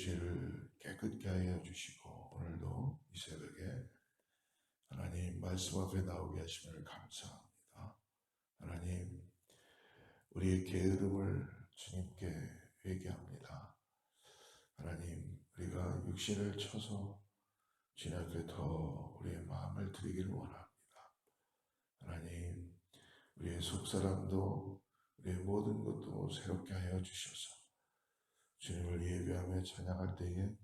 죄를 깨끗게 하여 주시고 오늘도 이 새벽에 하나님 말씀 앞에 나오게 하심을 감사합니다. 하나님, 우리의 게으름을 주님께 회개합니다. 하나님, 우리가 육신을 쳐서 주님 앞에 더 우리의 마음을 드리기를 원합니다. 하나님, 우리의 속사람도 우리의 모든 것도 새롭게 하여 주셔서 주님을 예배하며 찬양할 때에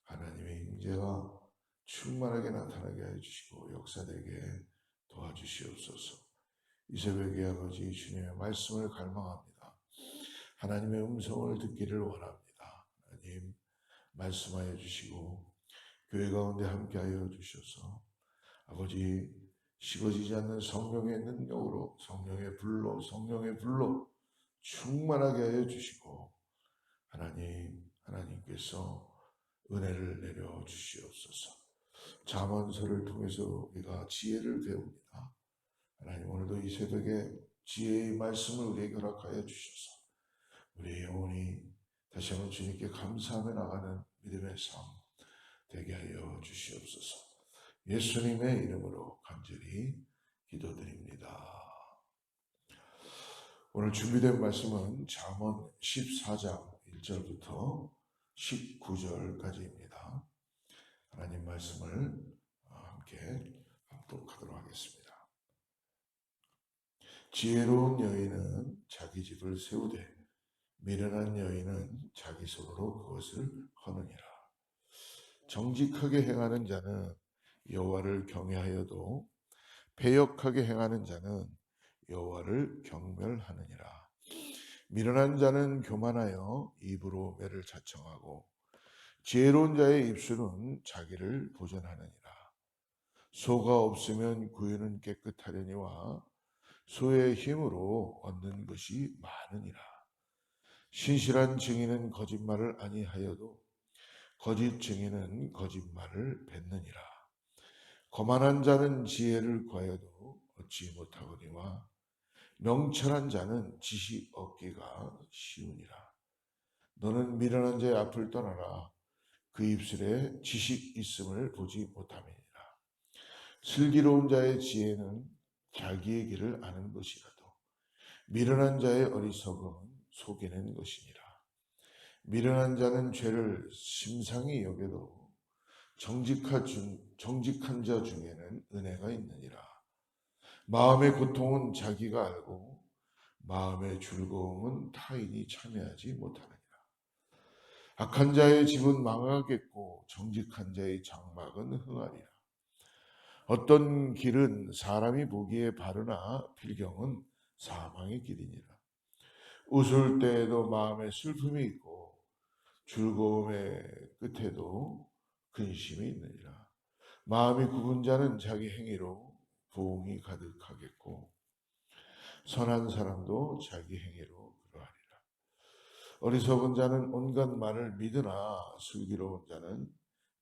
하나님의 임재가 충만하게 나타나게 해주시고 역사되게 도와주시옵소서. 이 새벽에 아버지 주님의 말씀을 갈망합니다. 하나님의 음성을 듣기를 원합니다. 하나님 말씀하여 주시고 교회 가운데 함께하여 주셔서 아버지 식어지지 않는 성령의 능력으로 성령의 불로 충만하게 하여 주시고 하나님께서 은혜를 내려 주시옵소서. 잠언서를 통해서 우리가 지혜를 배웁니다. 하나님, 오늘도 이 새벽에 지혜의 말씀을 우리에게 허락하여 주셔서 우리의 영혼이 다시 한번 주님께 감사하며 나가는 믿음의 삶 되게 하여 주시옵소서. 예수님의 이름으로 간절히 기도드립니다. 오늘 준비된 말씀은 잠언 14장 1절부터 19절까지입니다. 하나님 말씀을 함께 합독하도록 하겠습니다. 지혜로운 여인은 자기 집을 세우되 미련한 여인은 자기 손으로 그것을 허느니라. 정직하게 행하는 자는 여호와를 경외하여도 패역하게 행하는 자는 여호와를 경멸하느니라. 미련한 자는 교만하여 입으로 매를 자청하고 지혜로운 자의 입술은 자기를 보전하느니라. 소가 없으면 구유는 깨끗하려니와 소의 힘으로 얻는 것이 많으니라. 신실한 증인은 거짓말을 아니하여도 거짓 증인은 거짓말을 뱉느니라. 거만한 자는 지혜를 구하여도 얻지 못하거니와 명철한 자는 지식 얻기가 쉬우니라. 너는 미련한 자의 앞을 떠나라. 그 입술에 지식 있음을 보지 못함이니라. 슬기로운 자의 지혜는 자기의 길을 아는 것이라도 미련한 자의 어리석음은 속이는 것이니라. 미련한 자는 죄를 심상히 여겨도 정직한 자 중에는 은혜가 있느니라. 마음의 고통은 자기가 알고 마음의 즐거움은 타인이 참여하지 못하느니라. 악한 자의 집은 망하겠고 정직한 자의 장막은 흥하리라. 어떤 길은 사람이 보기에 바르나 필경은 사망의 길이니라. 웃을 때에도 마음에 슬픔이 있고 즐거움의 끝에도 근심이 있느니라. 마음이 굽은 자는 자기 행위로 부흥이 가득하겠고 선한 사람도 자기 행위로 그러하리라. 어리석은 자는 온갖 말을 믿으나 슬기로운 자는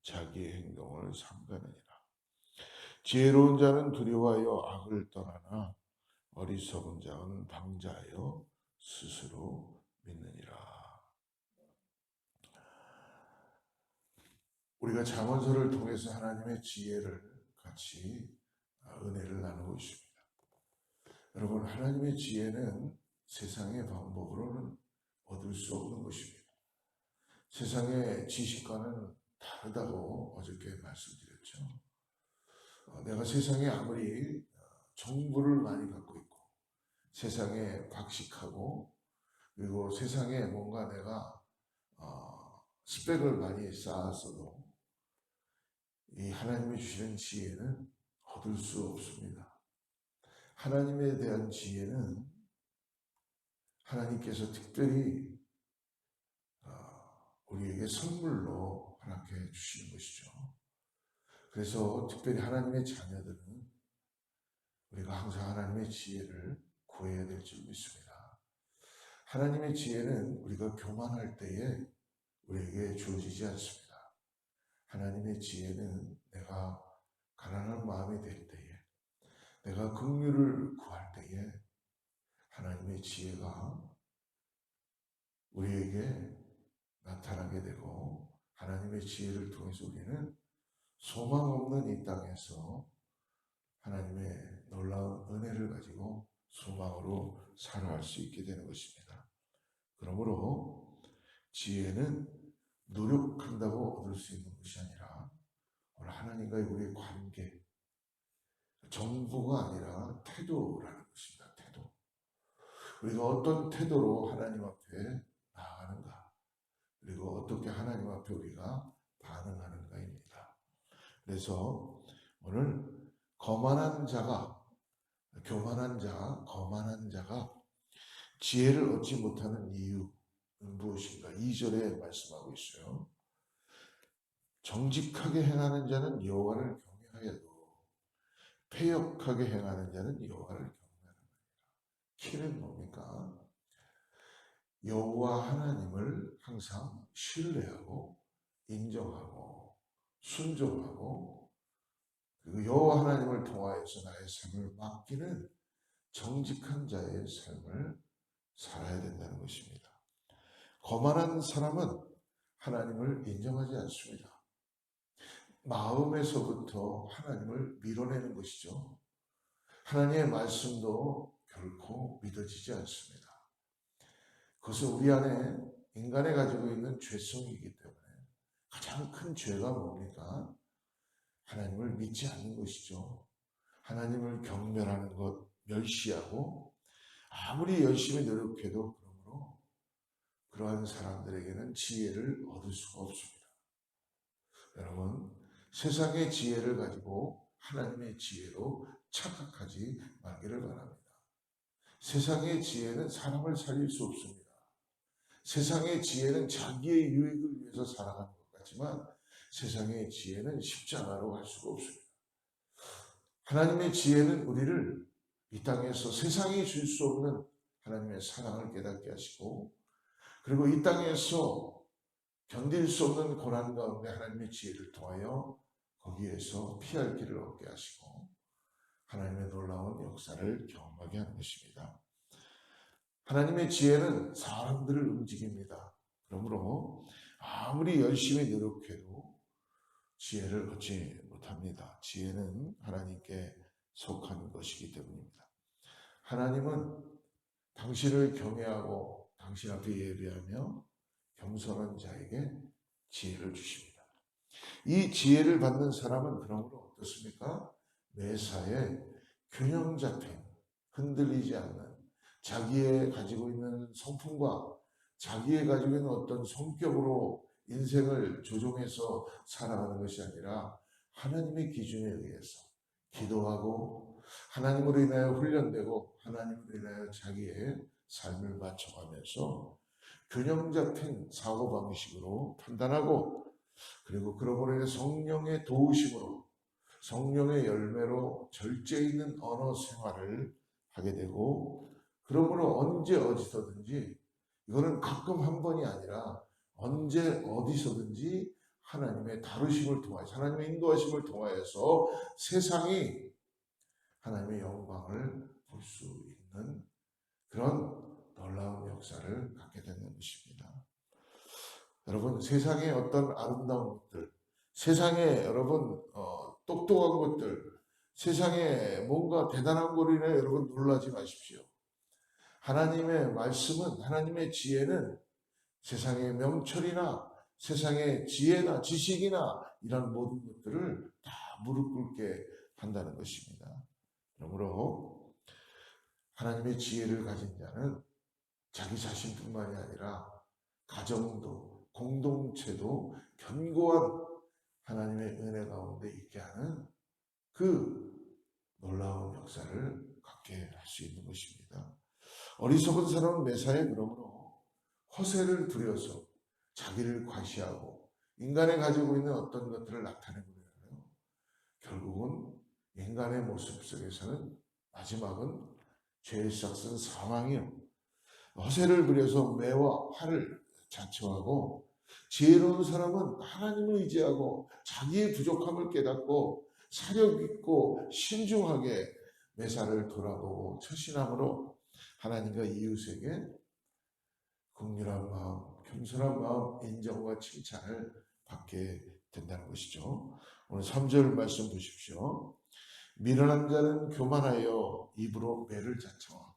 자기의 행동을 삼가느니라. 지혜로운 자는 두려워하여 악을 떠나나 어리석은 자는 방자하여 스스로 믿느니라. 우리가 잠언서를 통해서 하나님의 지혜를 같이 은혜를 나누고 있습니다. 여러분, 하나님의 지혜는 세상의 방법으로는 얻을 수 없는 것입니다. 세상의 지식과는 다르다고 어저께 말씀드렸죠. 내가 세상에 아무리 정보를 많이 갖고 있고 세상에 박식하고 그리고 세상에 뭔가 내가 스펙을 많이 쌓았어도 이 하나님이 주시는 지혜는 얻을 수 없습니다. 하나님에 대한 지혜는 하나님께서 특별히 우리에게 선물로 허락해 주시는 것이죠. 그래서 특별히 하나님의 자녀들은 우리가 항상 하나님의 지혜를 구해야 될 줄 믿습니다. 하나님의 지혜는 우리가 교만할 때에 우리에게 주어지지 않습니다. 하나님의 지혜는 내가 가난한 마음이 될 때에, 내가 긍휼을 구할 때에 하나님의 지혜가 우리에게 나타나게 되고 하나님의 지혜를 통해서 우리는 소망 없는 이 땅에서 하나님의 놀라운 은혜를 가지고 소망으로 살아갈 수 있게 되는 것입니다. 그러므로 지혜는 노력한다고 얻을 수 있는 것이 아니라 오늘 하나님과의 우리의 관계, 정보가 아니라 태도라는 것입니다. 태도. 우리가 어떤 태도로 하나님 앞에 나아가는가, 그리고 어떻게 하나님 앞에 우리가 반응하는가입니다. 그래서 오늘 거만한 자가 지혜를 얻지 못하는 이유는 무엇인가? 2절에 말씀하고 있어요. 정직하게 행하는 자는 여호와를 경외하여도 패역하게 행하는 자는 여호와를 경외하는 키는 뭡니까? 여호와 하나님을 항상 신뢰하고 인정하고 순종하고 그리고 여호와 하나님을 통하여서 나의 삶을 맡기는 정직한 자의 삶을 살아야 된다는 것입니다. 거만한 사람은 하나님을 인정하지 않습니다. 마음에서부터 하나님을 밀어내는 것이죠. 하나님의 말씀도 결코 믿어지지 않습니다. 그것은 우리 안에 인간이 가지고 있는 죄성이기 때문에 가장 큰 죄가 뭡니까? 하나님을 믿지 않는 것이죠. 하나님을 경멸하는 것, 멸시하고 아무리 열심히 노력해도 그러므로 그러한 사람들에게는 지혜를 얻을 수가 없습니다. 여러분, 세상의 지혜를 가지고 하나님의 지혜로 착각하지 말기를 바랍니다. 세상의 지혜는 사람을 살릴 수 없습니다. 세상의 지혜는 자기의 유익을 위해서 살아가는 것 같지만 세상의 지혜는 십자가로 갈 수가 없습니다. 하나님의 지혜는 우리를 이 땅에서 세상이 줄 수 없는 하나님의 사랑을 깨닫게 하시고 그리고 이 땅에서 견딜 수 없는 고난 가운데 하나님의 지혜를 통하여 거기에서 피할 길을 얻게 하시고 하나님의 놀라운 역사를 경험하게 하는 것입니다. 하나님의 지혜는 사람들을 움직입니다. 그러므로 아무리 열심히 노력해도 지혜를 얻지 못합니다. 지혜는 하나님께 속한 것이기 때문입니다. 하나님은 당신을 경외하고 당신 앞에 예배하며 겸손한 자에게 지혜를 주십니다. 이 지혜를 받는 사람은 그러므로 어떻습니까? 매사에 균형 잡힌, 흔들리지 않는 자기의 가지고 있는 성품과 자기의 가지고 있는 어떤 성격으로 인생을 조종해서 살아가는 것이 아니라 하나님의 기준에 의해서 기도하고 하나님으로 인하여 훈련되고 하나님으로 인하여 자기의 삶을 맞춰가면서 균형 잡힌 사고방식으로 판단하고 그리고 그러므로 인해 성령의 도우심으로 성령의 열매로 절제 있는 언어 생활을 하게 되고 그러므로 언제 어디서든지 이거는 가끔 한 번이 아니라 언제 어디서든지 하나님의 다루심을 통하여서 하나님의 인도하심을 통하여서 세상이 하나님의 영광을 볼 수 있는 그런 놀라운 역사를 갖게 되는 것입니다. 여러분 세상의 어떤 아름다운 것들 세상에 여러분 똑똑한 것들 세상에 뭔가 대단한 거로 인해 여러분 놀라지 마십시오. 하나님의 말씀은 하나님의 지혜는 세상의 명철이나 세상의 지혜나 지식이나 이런 모든 것들을 다 무릎 꿇게 한다는 것입니다. 그러므로 하나님의 지혜를 가진 자는 자기 자신뿐만이 아니라 가정도 공동체도 견고한 하나님의 은혜 가운데 있게 하는 그 놀라운 역사를 갖게 할 수 있는 것입니다. 어리석은 사람은 매사에 그러므로 허세를 부려서 자기를 과시하고 인간이 가지고 있는 어떤 것들을 나타내고 그래요. 결국은 인간의 모습 속에서는 마지막은 죄의 싹은 사망이요. 허세를 부려서 매와 화를 자초하고 지혜로운 사람은 하나님을 의지하고 자기의 부족함을 깨닫고 사력 있고 신중하게 매사를 돌아보고 처신함으로 하나님과 이웃에게 긍휼한 마음, 겸손한 마음, 인정과 칭찬을 받게 된다는 것이죠. 오늘 3절 말씀 보십시오. 미련한 자는 교만하여 입으로 매를 자청하고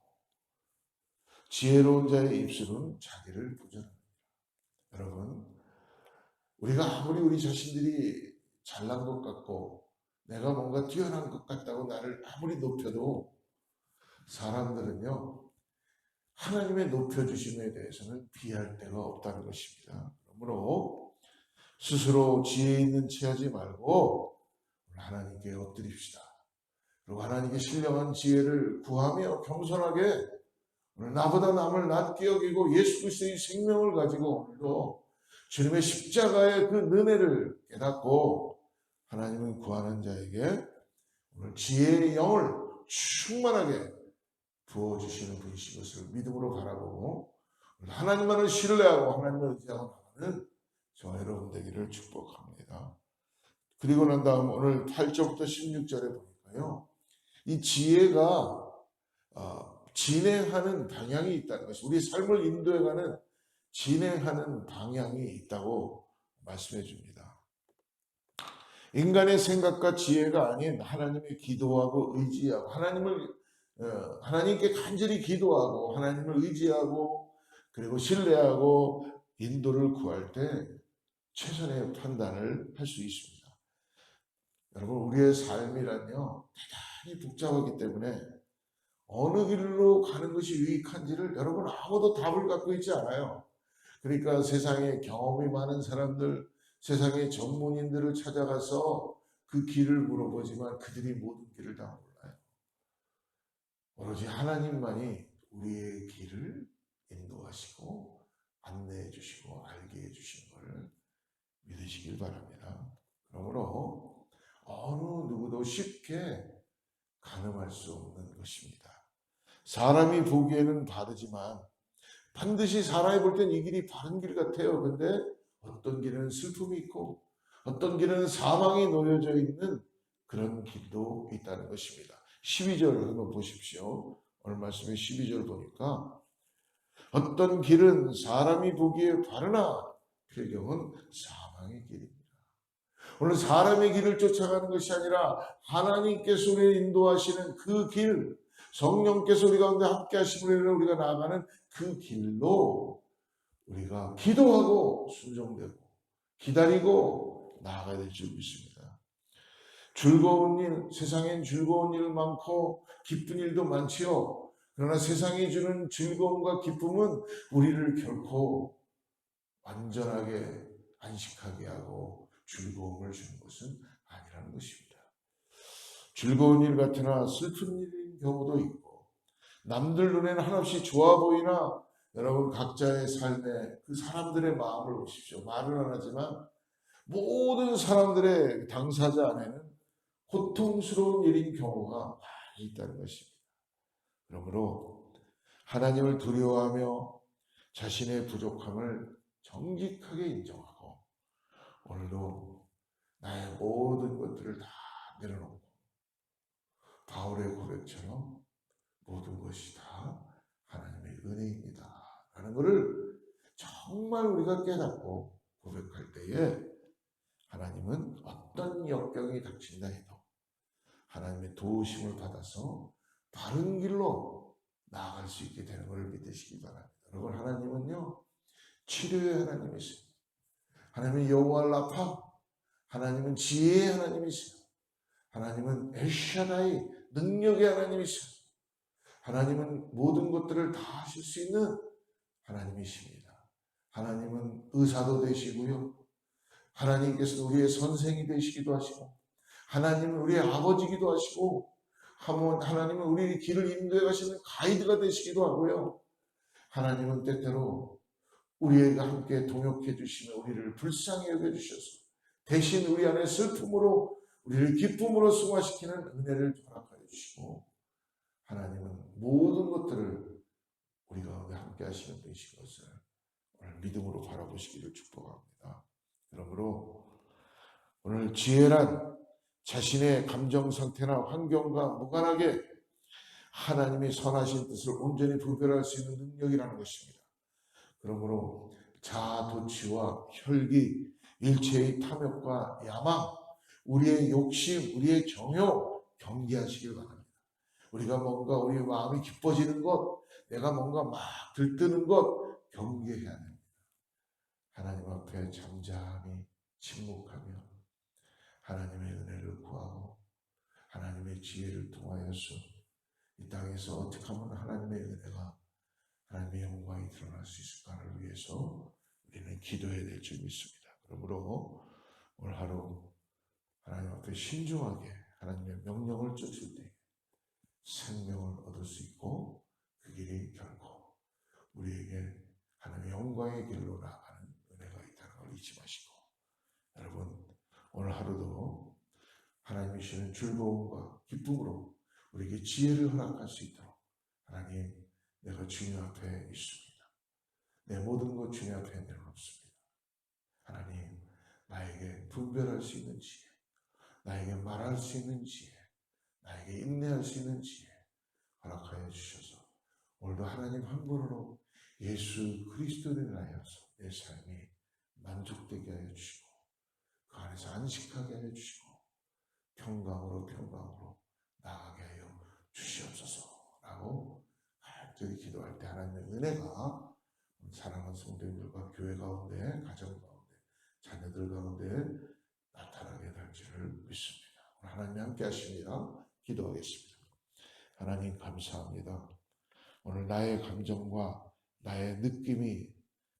지혜로운 자의 입술은 자기를 부정합니다. 여러분, 우리가 아무리 우리 자신들이 잘난 것 같고 내가 뭔가 뛰어난 것 같다고 나를 아무리 높여도 사람들은요, 하나님의 높여주심에 대해서는 비할 데가 없다는 것입니다. 그러므로 스스로 지혜 있는 체 하지 말고 하나님께 엎드립시다. 그리고 하나님께 신령한 지혜를 구하며 겸손하게 오늘 나보다 남을 낮게 여기고 예수 그리스도의 생명을 가지고 오늘도 주님의 십자가의 그 은혜를 깨닫고 하나님은 구하는 자에게 오늘 지혜의 영을 충만하게 부어주시는 분이신 것을 믿음으로 바라보고 하나님만을 신뢰하고 하나님을 의지하고 나가는 저와 여러분 되기를 축복합니다. 그리고 난 다음 오늘 8절부터 16절에 보니까요, 이 지혜가 진행하는 방향이 있다는 것이, 우리 삶을 인도해가는 진행하는 방향이 있다고 말씀해 줍니다. 인간의 생각과 지혜가 아닌 하나님의 기도하고 의지하고 하나님께 간절히 기도하고 하나님을 의지하고 그리고 신뢰하고 인도를 구할 때 최선의 판단을 할 수 있습니다. 여러분, 우리의 삶이란요 대단히 복잡하기 때문에 어느 길로 가는 것이 유익한지를 여러분 아무도 답을 갖고 있지 않아요. 그러니까 세상에 경험이 많은 사람들, 세상의 전문인들을 찾아가서 그 길을 물어보지만 그들이 모든 길을 다 몰라요. 오로지 하나님만이 우리의 길을 인도하시고 안내해 주시고 알게 해 주신 것을 믿으시길 바랍니다. 그러므로 어느 누구도 쉽게 가늠할 수 없는 것입니다. 사람이 보기에는 바르지만 반드시 사람이 볼 땐 이 길이 바른 길 같아요. 근데 어떤 길은 슬픔이 있고 어떤 길은 사망이 놓여져 있는 그런 길도 있다는 것입니다. 12절 한번 보십시오. 오늘 말씀에 12절 보니까 어떤 길은 사람이 보기에 바르나 필경은 사망의 길입니다. 오늘 사람의 길을 쫓아가는 것이 아니라 하나님께서 우리를 인도하시는 그 길, 성령께서 우리 가운데 함께 하심으로 우리가 나아가는 그 길로 우리가 기도하고 순종되고 기다리고 나아가야 될 줄 믿습니다. 즐거운 일, 세상엔 즐거운 일 많고 기쁜 일도 많지요. 그러나 세상이 주는 즐거움과 기쁨은 우리를 결코 완전하게 안식하게 하고 즐거움을 주는 것은 아니라는 것입니다. 즐거운 일 같으나 슬픈 일인 경우도 있고 남들 눈에는 한없이 좋아 보이나 여러분 각자의 삶에 그 사람들의 마음을 보십시오. 말은 안 하지만 모든 사람들의 당사자 안에는 고통스러운 일인 경우가 많이 있다는 것입니다. 그러므로 하나님을 두려워하며 자신의 부족함을 정직하게 인정하고 오늘도 나의 모든 것들을 다 내려놓고 바울의 고백처럼 모든 것이 다 하나님의 은혜입니다 라는 것을 정말 우리가 깨닫고 고백할 때에 하나님은 어떤 역경이 닥친다 해도 하나님의 도우심을 받아서 바른 길로 나아갈 수 있게 되는 것을 믿으시기 바랍니다. 여러분, 하나님은요 치료의 하나님이세요. 하나님은 여호와 라파, 하나님은 지혜의 하나님이세요. 하나님은 엘샤다이, 능력의 하나님이세요. 하나님은 모든 것들을 다 하실 수 있는 하나님이십니다. 하나님은 의사도 되시고요, 하나님께서 우리의 선생이 되시기도 하시고 하나님은 우리의 아버지기도 하시고 하나님은 우리의 길을 인도해 가시는 가이드가 되시기도 하고요, 하나님은 때때로 우리에게 함께 동역해 주시며 우리를 불쌍히 여겨주셔서 대신 우리 안에 슬픔으로 우리를 기쁨으로 승화시키는 은혜를 허락하여 주시고 하나님은 모든 것들을 우리 가운데 함께 하시는 분이신 것을 오늘 믿음으로 바라보시기를 축복합니다. 그러므로 오늘 지혜란 자신의 감정 상태나 환경과 무관하게 하나님의 선하신 뜻을 온전히 분별할 수 있는 능력이라는 것입니다. 그러므로 자아 도취와 혈기, 일체의 탐욕과 야망, 우리의 욕심, 우리의 정욕 경계하시길 바랍니다. 우리가 뭔가 우리 마음이 기뻐지는 것, 내가 뭔가 막 들뜨는 것 경계해야 됩니다. 하나님 앞에 잠잠히 침묵하며 하나님의 은혜를 구하고 하나님의 지혜를 통하여서 이 땅에서 어떻게 하면 하나님의 은혜가 하나님의 영광이 드러날 수 있을까를 위해서 우리는 기도해야 될 줄 믿습니다. 그러므로 오늘 하루 하나님 앞에 신중하게 하나님의 명령을 쫓을 때 생명을 얻을 수 있고 그 길이 결코 우리에게 하나님의 영광의 길로 나아가는 은혜가 있다는 걸 잊지 마시고 여러분 오늘 하루도 하나님이 주시는 즐거움과 기쁨으로 우리에게 지혜를 허락할 수 있도록 하나님 내가 주님 앞에 있습니다. 내 모든 것 주님 앞에 내려놓습니다. 하나님 나에게 분별할 수 있는 지혜, 나에게 말할 수 있는 지혜, 나에게 인내할 수 있는 지혜 허락하여 주셔서 오늘도 하나님 한 분으로 예수 그리스도를 인하여서 내 삶이 만족되게 하여 주시고 그 안에서 안식하게 하여 주시고 평강으로 나아가게 하여 주시옵소서라고 간절히 기도할 때 하나님의 은혜가 사랑하는 성도님들과 교회 가운데, 가정 가운데, 자녀들 가운데 나타나게 될 줄을 믿습니다. 하나님이 함께 하십니다. 기도하겠습니다. 하나님 감사합니다. 오늘 나의 감정과 나의 느낌이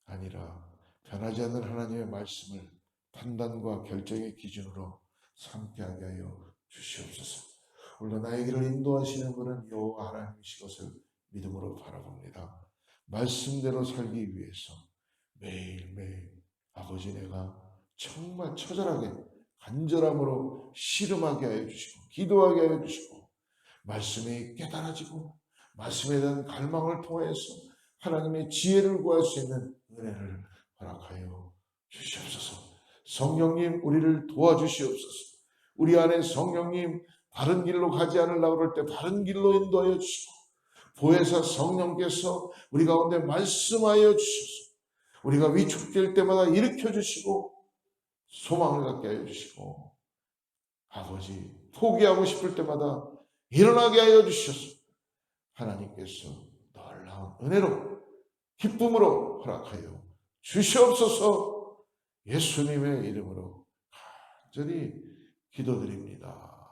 아니라 변하지 않는 하나님의 말씀을 판단과 결정의 기준으로 삼게 하여 주시옵소서. 오늘 나의 길을 인도하시는 분은 여호와 하나님이신 것을 믿음으로 바라봅니다. 말씀대로 살기 위해서 매일매일 아버지 내가 정말 처절하게 간절함으로 씨름하게 하여 주시고 기도하게 하여 주시고 말씀이 깨달아지고 말씀에 대한 갈망을 통해서 하나님의 지혜를 구할 수 있는 은혜를 허락하여 주시옵소서. 성령님 우리를 도와주시옵소서. 우리 안에 성령님 바른 길로 가지 않으려고 그럴 때 바른 길로 인도하여 주시고 보혜사 성령께서 우리 가운데 말씀하여 주셔서 우리가 위축될 때마다 일으켜 주시고 소망을 갖게 하여 주시고 아버지 포기하고 싶을 때마다 일어나게 하여 주셔서 하나님께서 놀라운 은혜로 기쁨으로 허락하여 주시옵소서. 예수님의 이름으로 간절히 기도드립니다.